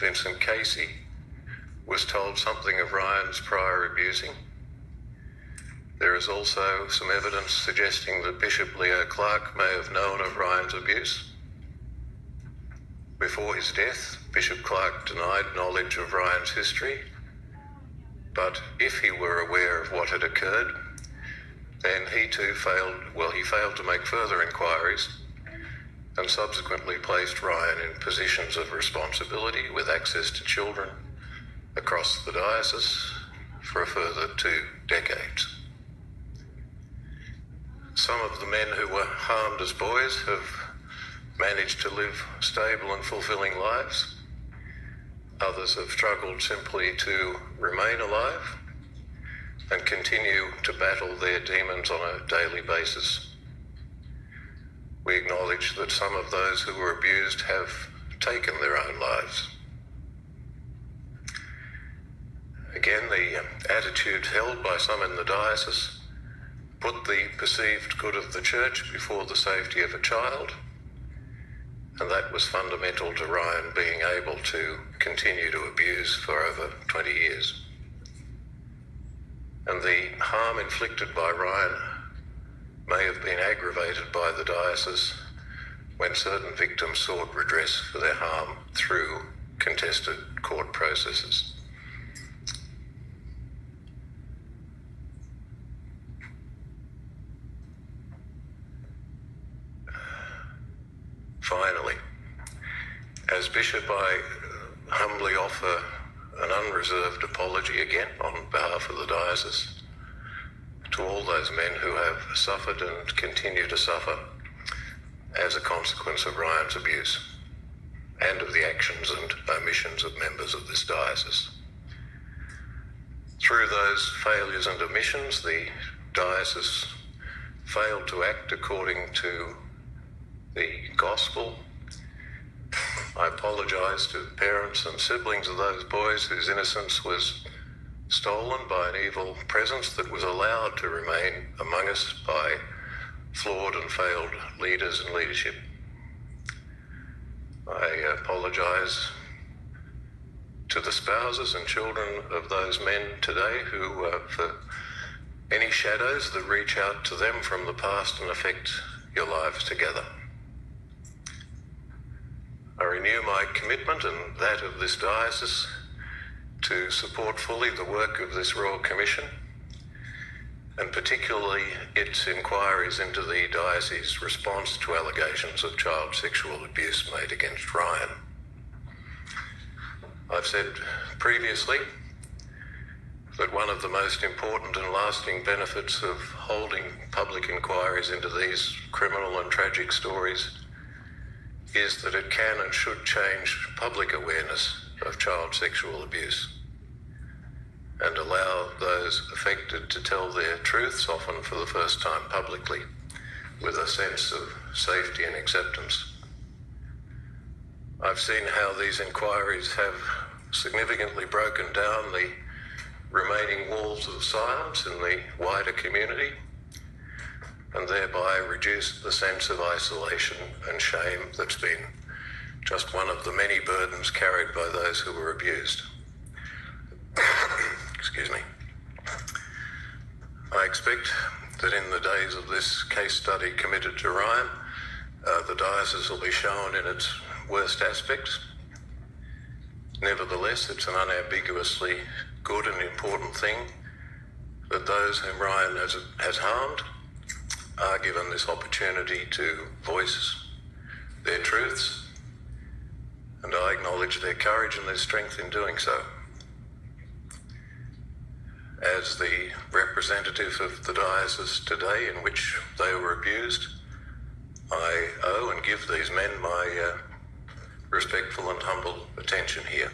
Vincent Casey, was told something of Ryan's prior abusing. There is also some evidence suggesting that Bishop Leo Clark may have known of Ryan's abuse. Before his death, Bishop Clark denied knowledge of Ryan's history, but if he were aware of what had occurred, then he too failed to make further inquiries and subsequently placed Ryan in positions of responsibility with access to children across the diocese for a further 2 decades. Some of the men who were harmed as boys have managed to live stable and fulfilling lives. Others have struggled simply to remain alive and continue to battle their demons on a daily basis. We acknowledge that some of those who were abused have taken their own lives. Again, the attitude held by some in the diocese put the perceived good of the church before the safety of a child, and that was fundamental to Ryan being able to continue to abuse for over 20 years. And the harm inflicted by Ryan may have been aggravated by the diocese when certain victims sought redress for their harm through contested court processes. Finally, as Bishop, I humbly offer an unreserved apology again on behalf of the diocese to all those men who have suffered and continue to suffer as a consequence of Ryan's abuse and of the actions and omissions of members of this diocese. Through those failures and omissions, the diocese failed to act according to the gospel. I apologise to parents and siblings of those boys whose innocence was stolen by an evil presence that was allowed to remain among us by flawed and failed leaders and leadership. I apologise to the spouses and children of those men today who, for any shadows that reach out to them from the past and affect your lives together. I renew my commitment and that of this diocese to support fully the work of this Royal Commission, and particularly its inquiries into the diocese's response to allegations of child sexual abuse made against Ryan. I've said previously that one of the most important and lasting benefits of holding public inquiries into these criminal and tragic stories is that it can and should change public awareness of child sexual abuse and allow those affected to tell their truths, often for the first time publicly, with a sense of safety and acceptance. I've seen how these inquiries have significantly broken down the remaining walls of silence in the wider community, and thereby reduce the sense of isolation and shame that's been just one of the many burdens carried by those who were abused. Excuse me. I expect that in the days of this case study committed to Ryan, the diocese will be shown in its worst aspects. Nevertheless, it's an unambiguously good and important thing that those whom Ryan has harmed are given this opportunity to voice their truths, and I acknowledge their courage and their strength in doing so. As the representative of the diocese today in which they were abused, I owe and give these men my respectful and humble attention here.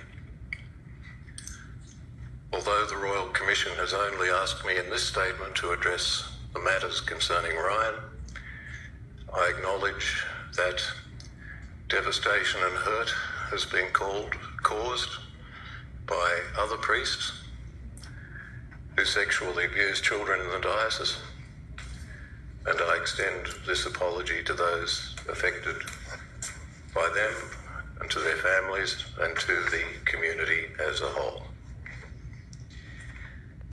Although the Royal Commission has only asked me in this statement to address the matters concerning Ryan, I acknowledge that devastation and hurt has been caused by other priests who sexually abuse children in the diocese, and I extend this apology to those affected by them and to their families and to the community as a whole.